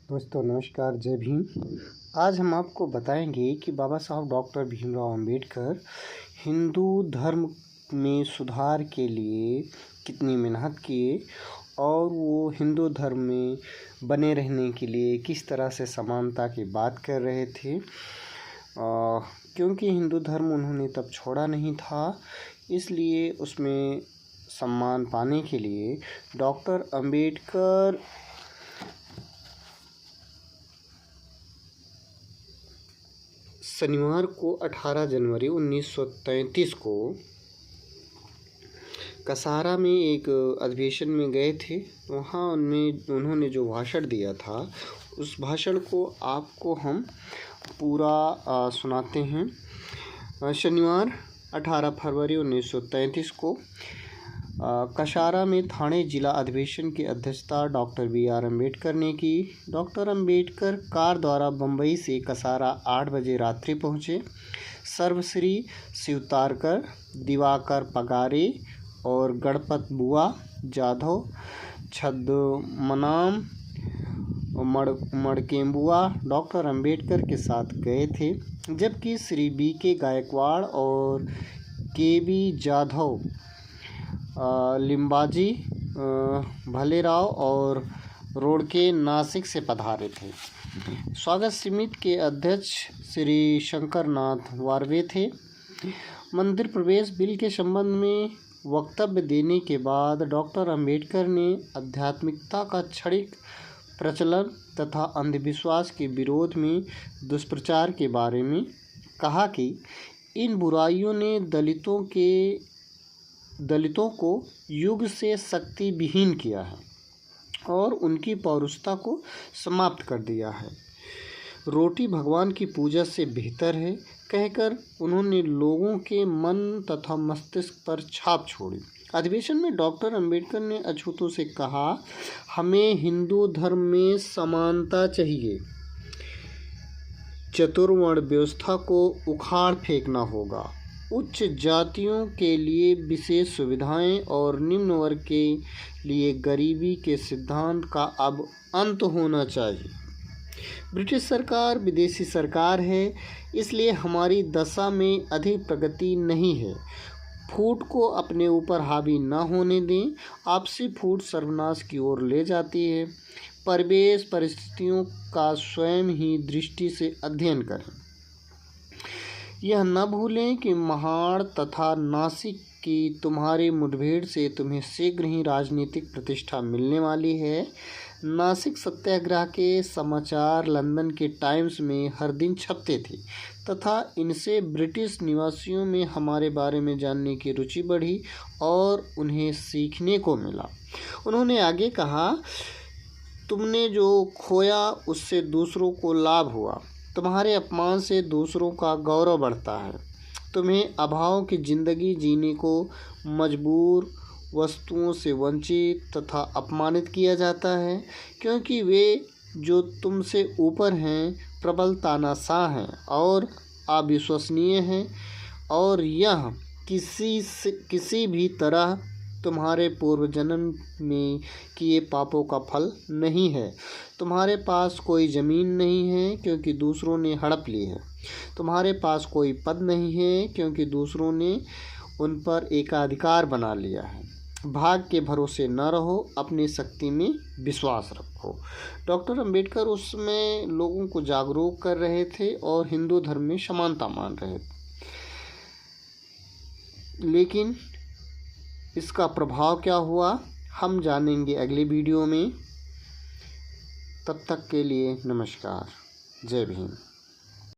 दोस्तों नमस्कार, जय भीम। आज हम आपको बताएंगे कि बाबा साहब डॉक्टर भीमराव अंबेडकर हिंदू धर्म में सुधार के लिए कितनी मेहनत किए और वो हिंदू धर्म में बने रहने के लिए किस तरह से समानता की बात कर रहे थे। क्योंकि हिंदू धर्म उन्होंने तब छोड़ा नहीं था, इसलिए उसमें सम्मान पाने के लिए डॉक्टर अंबेडकर शनिवार को 18 जनवरी 1933 को कसारा में एक अधिवेशन में गए थे। वहाँ उन्होंने जो भाषण दिया था, उस भाषण को आपको हम पूरा सुनाते हैं। शनिवार 18 फरवरी 1933 को कसारा में थाने जिला अधिवेशन की अध्यक्षता डॉक्टर बी.आर. अम्बेडकर ने की। डॉक्टर अम्बेडकर कार द्वारा बम्बई से कसारा 8 बजे रात्रि पहुँचे। सर्वश्री शिवतारकर, दिवाकर पगारे और गणपत बुआ जाधव, छद्मनाम मड़केम्बुआ डॉक्टर अम्बेडकर के साथ गए थे, जबकि श्री बी.के. गायकवाड़ और के.बी. जाधव, लिम्बाजी भलेराव और रोड़के नासिक से पधारे थे। स्वागत समिति के अध्यक्ष श्री शंकरनाथ वारवे थे। मंदिर प्रवेश बिल के संबंध में वक्तव्य देने के बाद डॉक्टर अंबेडकर ने आध्यात्मिकता का क्षणिक प्रचलन तथा अंधविश्वास के विरोध में दुष्प्रचार के बारे में कहा कि इन बुराइयों ने दलितों को युग से शक्ति विहीन किया है और उनकी पौरुषता को समाप्त कर दिया है। रोटी भगवान की पूजा से बेहतर है कहकर उन्होंने लोगों के मन तथा मस्तिष्क पर छाप छोड़ी। अधिवेशन में डॉक्टर अंबेडकर ने अछूतों से कहा, हमें हिंदू धर्म में समानता चाहिए। चतुर्वर्ण व्यवस्था को उखाड़ फेंकना होगा। उच्च जातियों के लिए विशेष सुविधाएं और निम्न वर्ग के लिए गरीबी के सिद्धांत का अब अंत होना चाहिए। ब्रिटिश सरकार विदेशी सरकार है, इसलिए हमारी दशा में अधिक प्रगति नहीं है। फूट को अपने ऊपर हावी न होने दें। आपसी फूट सर्वनाश की ओर ले जाती है। परिवेश परिस्थितियों का स्वयं ही दृष्टि से अध्ययन करें। यह न भूलें कि महाड़ तथा नासिक की तुम्हारी मुठभेड़ से तुम्हें शीघ्र ही राजनीतिक प्रतिष्ठा मिलने वाली है। नासिक सत्याग्रह के समाचार लंदन के टाइम्स में हर दिन छपते थे तथा इनसे ब्रिटिश निवासियों में हमारे बारे में जानने की रुचि बढ़ी और उन्हें सीखने को मिला। उन्होंने आगे कहा, तुमने जो खोया उससे दूसरों को लाभ हुआ। तुम्हारे अपमान से दूसरों का गौरव बढ़ता है। तुम्हें अभाव की ज़िंदगी जीने को मजबूर, वस्तुओं से वंचित तथा अपमानित किया जाता है, क्योंकि वे जो तुमसे ऊपर हैं प्रबल तानाशाह हैं और अविश्वसनीय हैं, और यह किसी भी तरह तुम्हारे पूर्व जन्म में किए पापों का फल नहीं है। तुम्हारे पास कोई ज़मीन नहीं है क्योंकि दूसरों ने हड़प ली है। तुम्हारे पास कोई पद नहीं है क्योंकि दूसरों ने उन पर एकाधिकार बना लिया है। भाग के भरोसे न रहो, अपनी शक्ति में विश्वास रखो। डॉक्टर अंबेडकर उसमें लोगों को जागरूक कर रहे थे और हिंदू धर्म में समानता मान रहे थे, लेकिन इसका प्रभाव क्या हुआ हम जानेंगे अगले वीडियो में। तब तक के लिए नमस्कार, जय भीम।